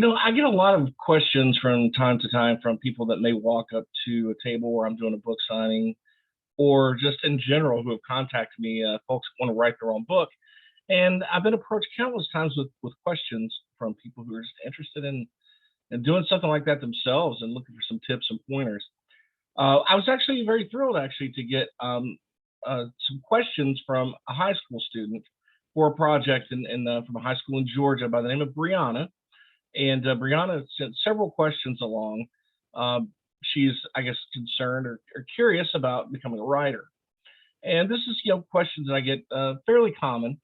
I get a lot of questions from time to time from people that may walk up to a table where I'm doing a book signing, or just in general who have contacted me. Folks want to write their own book, and I've been approached countless times with questions from people who are just interested in doing something like that themselves and looking for some tips and pointers. I was actually very thrilled actually to get some questions from a high school student for a project from a high school in Georgia by the name of Brianna. And Brianna sent several questions along. She's, I guess, concerned or curious about becoming a writer. And this is, questions that I get fairly common.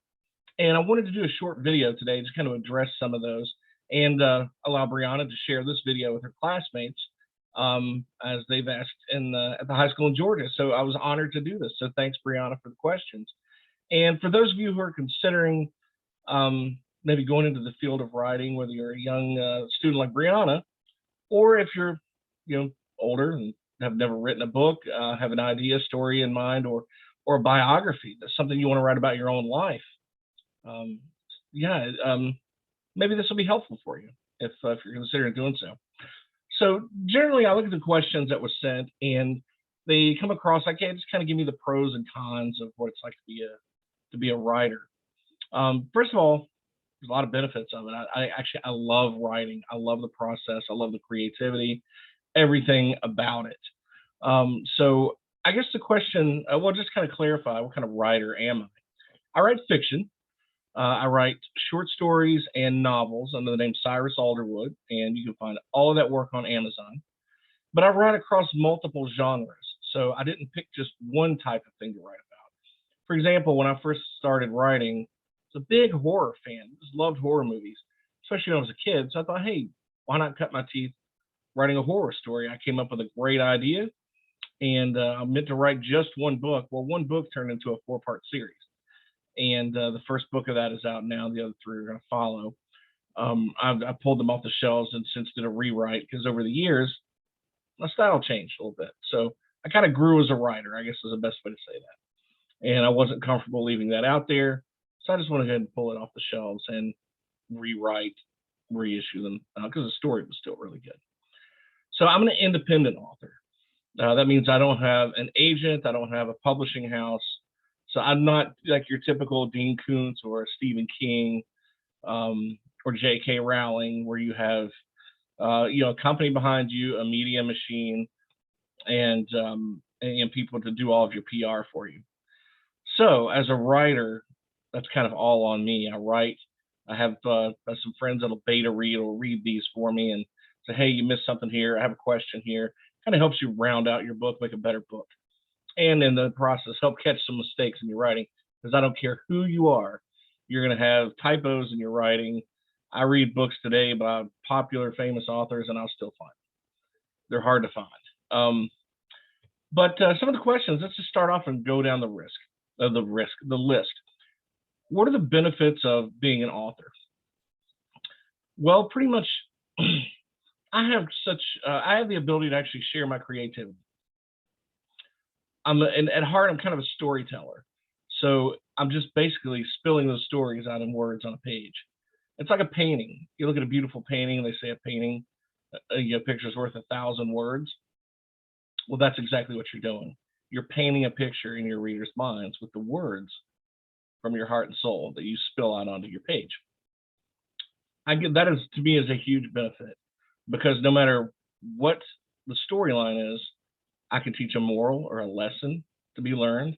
And I wanted to do a short video today to kind of address some of those and allow Brianna to share this video with her classmates as they've asked at the high school in Georgia. So I was honored to do this. So thanks, Brianna, for the questions. And for those of you who are considering maybe going into the field of writing, whether you're a young student like Brianna, or if you're, older and have never written a book, have an idea, story in mind, or a biography, that's something you want to write about your own life. Um, yeah, maybe this will be helpful for you if you're considering doing so. So generally, I look at the questions that were sent, and they come across like, hey, just kind of give me the pros and cons of what it's like to be a writer. First of all, there's a lot of benefits of it. I love writing. I love the process. I love the creativity, everything about it. So I guess the question, well, just kind of clarify, what kind of writer am I? I write fiction. I write short stories and novels under the name Cyrus Alderwood, and you can find all of that work on Amazon. But I write across multiple genres, so I didn't pick just one type of thing to write about. For example, when I first started writing, I was a big horror fan. Just loved horror movies, especially when I was a kid. So I thought, hey, why not cut my teeth writing a horror story? I came up with a great idea, and I meant to write just one book. Well, one book turned into a 4-part series, and the first book of that is out now. The other 3 are going to follow. I pulled them off the shelves and since did a rewrite because over the years, my style changed a little bit. So I kind of grew as a writer, I guess is the best way to say that. And I wasn't comfortable leaving that out there. So I just went ahead and pull it off the shelves and rewrite, reissue them because the story was still really good. So I'm an independent author. That means I don't have an agent. I don't have a publishing house. So I'm not like your typical Dean Koontz or Stephen King or J.K. Rowling, where you have a company behind you, a media machine, and people to do all of your PR for you. So as a writer, that's kind of all on me. I write. I have some friends that'll beta read or read these for me and say, hey, you missed something here. I have a question here. Kind of helps you round out your book, make a better book. And in the process, help catch some mistakes in your writing, because I don't care who you are, you're going to have typos in your writing. I read books today by popular, famous authors, and I'll still find them. They're hard to find. But some of the questions, let's just start off and go down the list. What are the benefits of being an author? Well, pretty much, I have the ability to actually share my creativity. At heart, I'm kind of a storyteller. So I'm just basically spilling those stories out in words on a page. It's like a painting. You look at a beautiful painting, they say a painting, a picture's worth 1,000 words. Well, that's exactly what you're doing. You're painting a picture in your readers' minds with the words from your heart and soul that you spill out onto your page. That is, to me, is a huge benefit, because no matter what the storyline is, I can teach a moral or a lesson to be learned,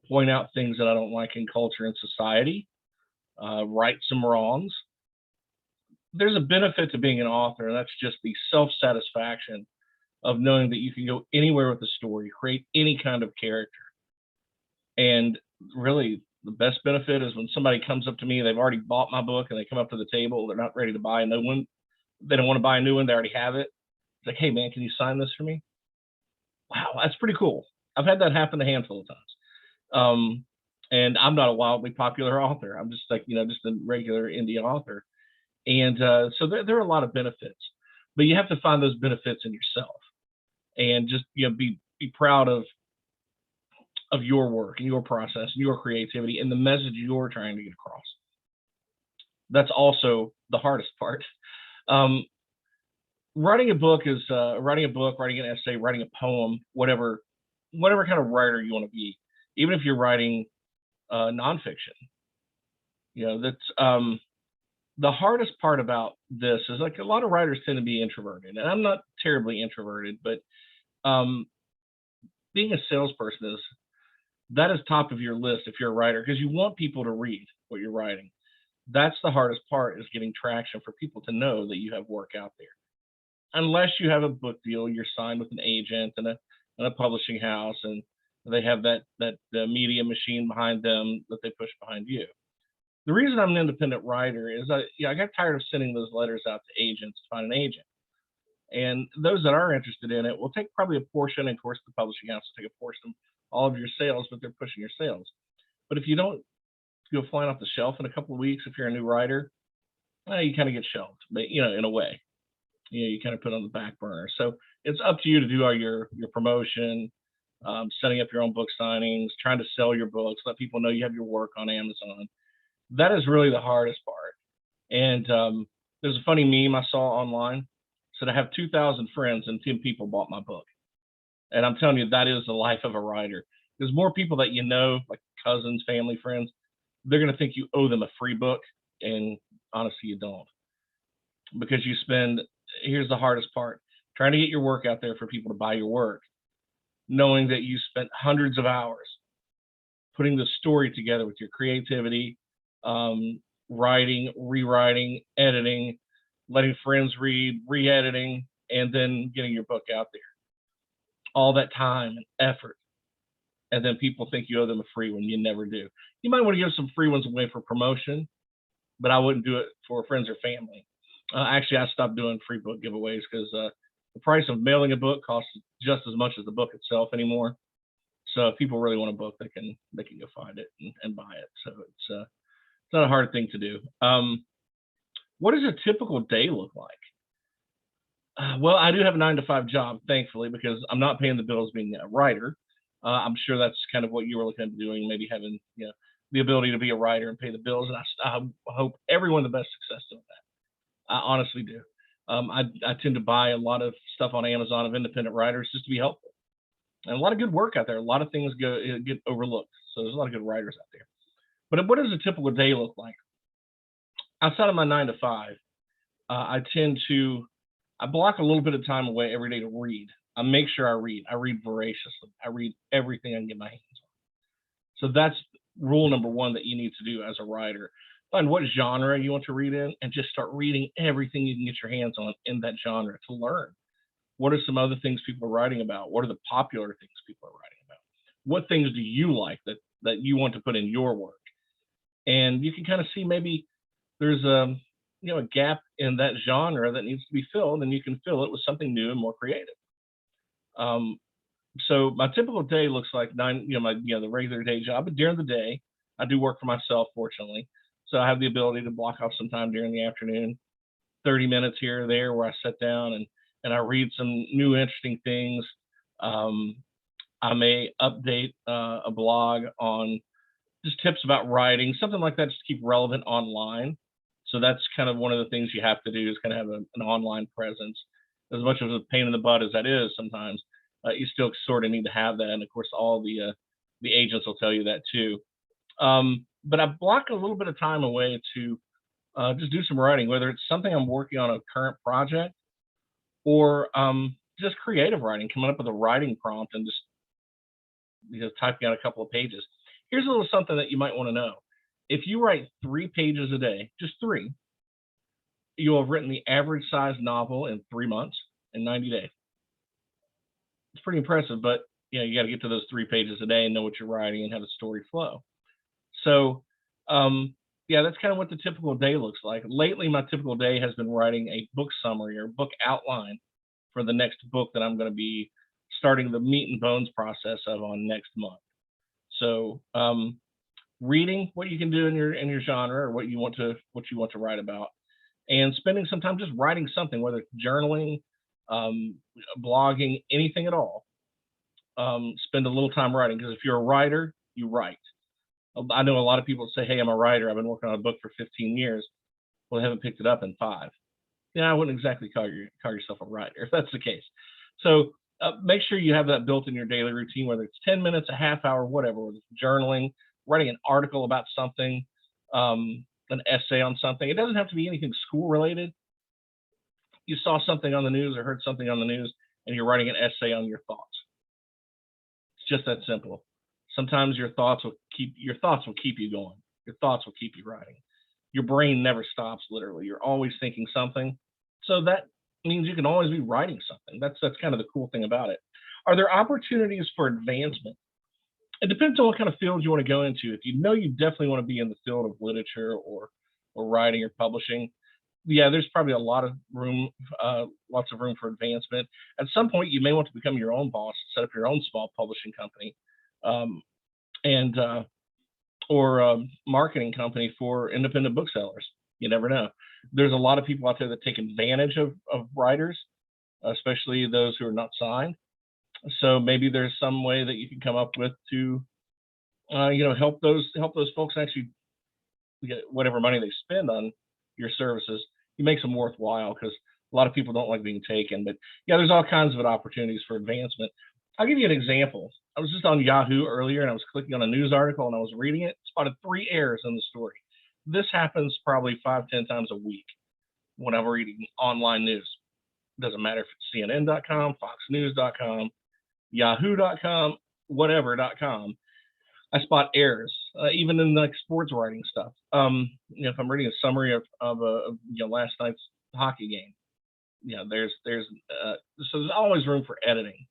point out things that I don't like in culture and society, right some wrongs. There's a benefit to being an author, and that's just the self-satisfaction of knowing that you can go anywhere with a story, create any kind of character. And really, the best benefit is when somebody comes up to me, they've already bought my book, and they come up to the table, they're not ready to buy a new one. They don't want to buy a new one, they already have it. It's like, hey man, can you sign this for me? Wow, that's pretty cool. I've had that happen a handful of times. And I'm not a wildly popular author. I'm just just a regular indie author. And so there are a lot of benefits, but you have to find those benefits in yourself, and just be proud of your work and your process and your creativity and the message you're trying to get across. That's also the hardest part. Um, writing a book is writing a book, writing an essay, writing a poem, whatever kind of writer you want to be. Even if you're writing nonfiction, that's the hardest part about this is like a lot of writers tend to be introverted, and I'm not terribly introverted, but um, being a salesperson that is top of your list if you're a writer because you want people to read what you're writing. That's the hardest part is getting traction for people to know that you have work out there. Unless you have a book deal, you're signed with an agent and a publishing house, and they have that media machine behind them that they push behind you. The reason I'm an independent writer is I got tired of sending those letters out to agents to find an agent. And those that are interested in it will take probably a portion, and of course the publishing house will take a portion of all of your sales, but they're pushing your sales. But if you don't go flying off the shelf in a couple of weeks, if you're a new writer, you kind of get shelved, but in a way, you kind of put on the back burner. So it's up to you to do all your promotion, setting up your own book signings, trying to sell your books, let people know you have your work on Amazon. That is really the hardest part. And there's a funny meme I saw online. Said I have 2,000 friends and 10 people bought my book. And I'm telling you, that is the life of a writer. There's more people that like cousins, family, friends. They're going to think you owe them a free book, and honestly, you don't, because you spend. Here's the hardest part: trying to get your work out there for people to buy your work, knowing that you spent hundreds of hours putting the story together with your creativity, writing, rewriting, editing, letting friends read, re-editing, and then getting your book out there. All that time and effort. And then people think you owe them a free one. You never do. You might want to give some free ones away for promotion, but I wouldn't do it for friends or family. Actually, I stopped doing free book giveaways because the price of mailing a book costs just as much as the book itself anymore. So if people really want a book, they can go find it and buy it. So it's not a hard thing to do. What does a typical day look like? Well, I do have a 9-to-5 job, thankfully, because I'm not paying the bills being a writer. I'm sure that's kind of what you were looking at doing, maybe having the ability to be a writer and pay the bills. And I hope everyone the best success doing that. I honestly do. I tend to buy a lot of stuff on Amazon of independent writers just to be helpful, and a lot of good work out there. A lot of things get overlooked, so there's a lot of good writers out there. But what does a typical day look like? Outside of my 9-to-5, I tend to block a little bit of time away every day to read. I make sure I read. I read voraciously. I read everything I can get my hands on. So that's rule number one that you need to do as a writer. Find what genre you want to read in and just start reading everything you can get your hands on in that genre to learn. What are some other things people are writing about? What are the popular things people are writing about? What things do you like that you want to put in your work? And you can kind of see maybe there's a gap in that genre that needs to be filled, and you can fill it with something new and more creative. So my typical day looks like the regular day job, but during the day, I do work for myself, fortunately. So I have the ability to block off some time during the afternoon, 30 minutes here or there, where I sit down and I read some new interesting things. I may update a blog on just tips about writing, something like that, just to keep relevant online. So that's kind of one of the things you have to do, is kind of have an online presence. As much of a pain in the butt as that is sometimes, you still sort of need to have that. And of course, all the agents will tell you that too. But I block a little bit of time away to just do some writing, whether it's something I'm working on a current project or just creative writing, coming up with a writing prompt and just typing out a couple of pages. Here's a little something that you might want to know. If you write 3 pages a day, just 3, you'll have written the average size novel in 3 months and 90 days. It's pretty impressive, but you got to get to those 3 pages a day and know what you're writing and have the story flow. So, that's kind of what the typical day looks like. Lately, my typical day has been writing a book summary or book outline for the next book that I'm going to be starting the meat and bones process of on next month. So, reading what you can do in your genre or what you want to write about, and spending some time just writing something, whether it's journaling, blogging, anything at all. Spend a little time writing, because if you're a writer, you write. I know a lot of people say, "Hey, I'm a writer. I've been working on a book for 15 years." Well, they haven't picked it up in 5. Yeah, I wouldn't exactly call yourself a writer if that's the case. So make sure you have that built in your daily routine, whether it's 10 minutes, a half hour, whatever, whether it's journaling, writing an article about something, an essay on something. It doesn't have to be anything school related. You saw something on the news or heard something on the news, and you're writing an essay on your thoughts. It's just that simple. Sometimes your thoughts will keep you going. Your thoughts will keep you writing. Your brain never stops, literally. You're always thinking something. So that means you can always be writing something. That's kind of the cool thing about it. Are there opportunities for advancement? It depends on what kind of field you want to go into. If you know you definitely want to be in the field of literature or writing or publishing, yeah, there's probably a lot of room, lots of room for advancement. At some point, you may want to become your own boss, set up your own small publishing company, um, and or a marketing company for independent booksellers. You never know. There's a lot of people out there that take advantage of writers, especially those who are not signed. So maybe there's some way that you can come up with to help those folks actually get whatever money they spend on your services. It makes them worthwhile because a lot of people don't like being taken. But yeah, there's all kinds of opportunities for advancement. I'll give you an example. I was just on Yahoo earlier and I was clicking on a news article and I was reading it. Spotted three errors in the story. This happens probably 5, 10 times a week when I'm reading online news. Doesn't matter if it's CNN.com, FoxNews.com, Yahoo.com, whatever.com. I spot errors, even in like sports writing stuff. If I'm reading a summary of last night's hockey game, so there's always room for editing,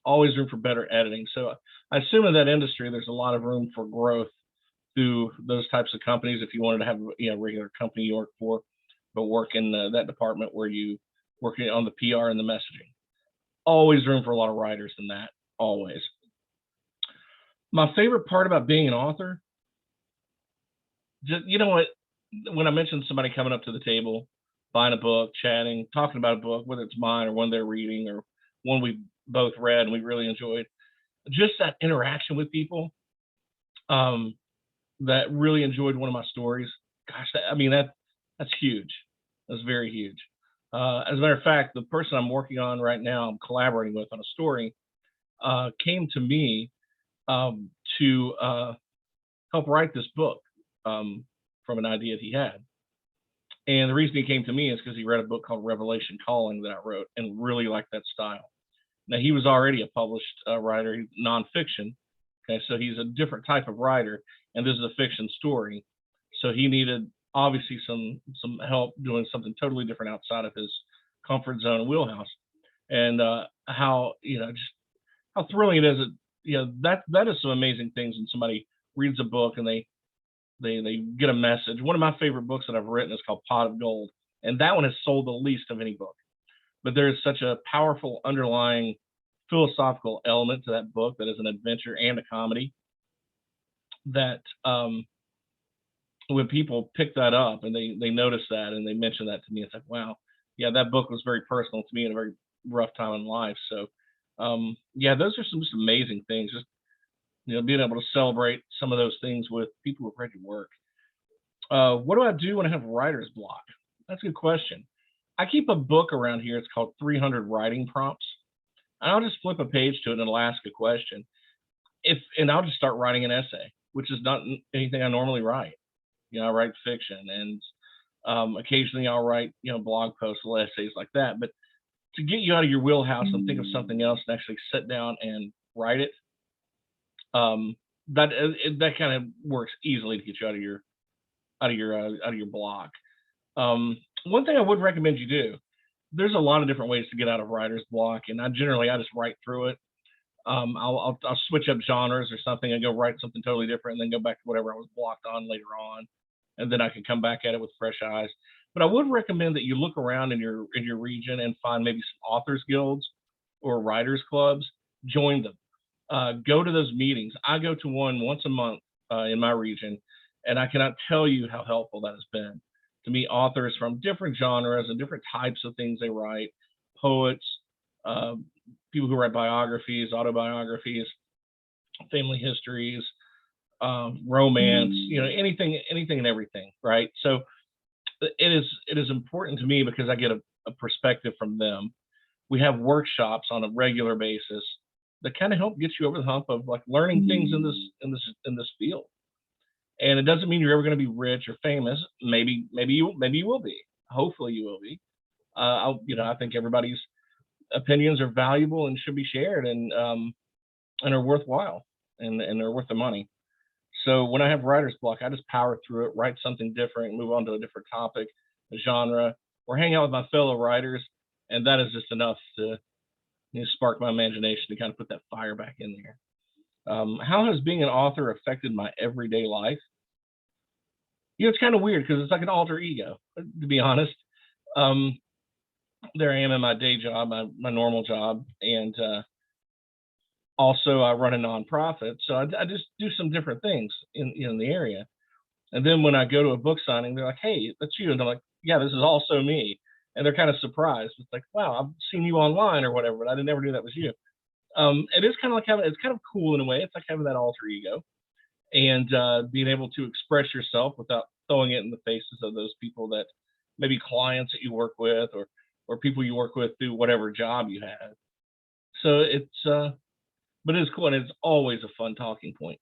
always room for better editing. So I assume in that industry, there's a lot of room for growth through those types of companies. If you wanted to have a regular company you work for, but work in that department where you working on the PR and the messaging, always room for a lot of writers in that. Always. My favorite part about being an author, just you know what, when I mentioned somebody coming up to the table, buying a book, chatting, talking about a book, whether it's mine or one they're reading or one we both read and we really enjoyed, just that interaction with people um, that really enjoyed one of my stories. Gosh, that's huge. That's very huge. As a matter of fact, the person I'm working on right now, I'm collaborating with on a story, came to me um, to help write this book from an idea that he had. And the reason he came to me is because he read a book called Revelation Calling that I wrote and really liked that style. Now, he was already a published writer, nonfiction. Okay, so he's a different type of writer, and this is a fiction story. So he needed obviously some help doing something totally different outside of his comfort zone and wheelhouse. And how just how thrilling it is that that is some amazing things when somebody reads a book and they get a message. One of my favorite books that I've written is called Pot of Gold, and that one has sold the least of any book. But there is such a powerful underlying philosophical element to that book that is an adventure and a comedy that when people pick that up and they notice that and they mention that to me, it's like, wow, yeah, that book was very personal to me in a very rough time in life. So yeah, those are some just amazing things. Just being able to celebrate some of those things with people who've read your work. What do I do when I have writer's block? That's a good question. I keep a book around here. It's called 300 Writing Prompts. And I'll just flip a page to it and it'll ask a question. And I'll just start writing an essay, which is not anything I normally write. I write fiction, and occasionally I'll write blog posts, little essays like that. But to get you out of your wheelhouse and think of something else and actually sit down and write it, that kind of works easily to get you out of your block. One thing I would recommend you do, there's a lot of different ways to get out of writer's block, and I just write through it. I'll switch up genres or something and go write something totally different, and then go back to whatever I was blocked on later on, and then I can come back at it with fresh eyes. But I would recommend that you look around in your region and find maybe some authors guilds or writers clubs. Join them. Go to those meetings. I go to one once a month in my region, and I cannot tell you how helpful that has been to meet authors from different genres and different types of things they write, poets, uh, people who write biographies, autobiographies, family histories, romance, anything and everything, right? So it is important to me because I get a perspective from them. We have workshops on a regular basis that kind of help get you over the hump of like learning things in this field. And it doesn't mean you're ever going to be rich or famous. Maybe you will be. Hopefully you will be. I think everybody's opinions are valuable and should be shared, and are worthwhile, and they're worth the money. So when I have writer's block, I just power through it, write something different, move on to a different topic, a genre, or hang out with my fellow writers, and that is just enough to spark my imagination to kind of put that fire back in there. How has being an author affected my everyday life? It's kind of weird because it's like an alter ego, to be honest. Um, there I am in my day job, my normal job, and also I run a nonprofit, so I just do some different things in the area. And then when I go to a book signing, they're like, "Hey, that's you," and I'm like, "Yeah, this is also me." And they're kind of surprised. It's like, "Wow, I've seen you online or whatever, but I never knew that was you." It is kind of like it's kind of cool in a way. It's like having that alter ego and being able to express yourself without throwing it in the faces of those people that maybe clients that you work with, or people you work with through whatever job you have. So but it's cool, and it's always a fun talking point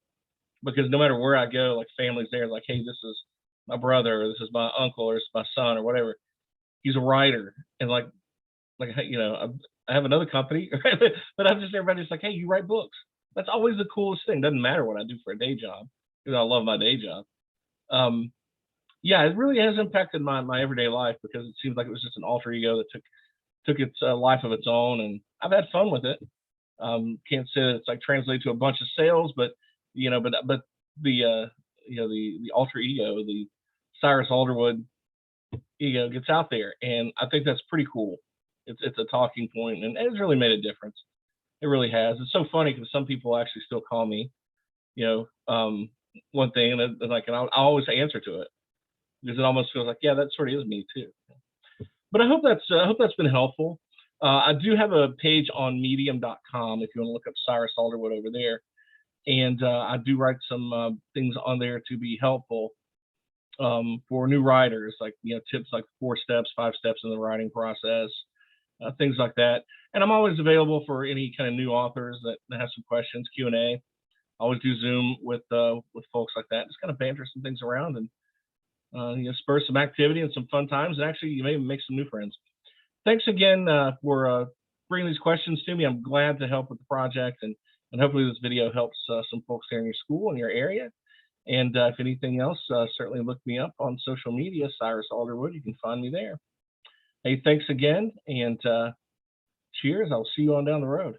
because no matter where I go, like family's there, like, "Hey, this is my brother, or this is my uncle, or it's my son, or whatever." He's a writer, and like hey, I have another company, but I'm just everybody's like, "Hey, you write books." That's always the coolest thing. Doesn't matter what I do for a day job, because I love my day job. Um, yeah, it really has impacted my everyday life because it seems like it was just an alter ego that took its life of its own, and I've had fun with it. Can't say that it's like translated to a bunch of sales, but but the the alter ego, the Cyrus Alderwood ego gets out there, and I think that's pretty cool. It's a talking point, and it's really made a difference. It really has. It's so funny because some people actually still call me, you know, um, one thing, and then, like, and I'll always answer to it because it almost feels like, yeah, that sort of is me too. But I hope that's been helpful. I do have a page on Medium.com if you want to look up Cyrus Alderwood over there, and I do write some things on there to be helpful for new writers, like tips like 4 steps, 5 steps in the writing process, things like that. And I'm always available for any kind of new authors that have some questions, Q&A. I always do Zoom with folks like that, just kind of banter some things around and spur some activity and some fun times, and actually you may make some new friends. Thanks again for bringing these questions to me. I'm glad to help with the project, and hopefully this video helps some folks there in your school, in your area. And if anything else, certainly look me up on social media, Cyrus Alderwood. You can find me there. Hey, thanks again, and cheers. I'll see you on down the road.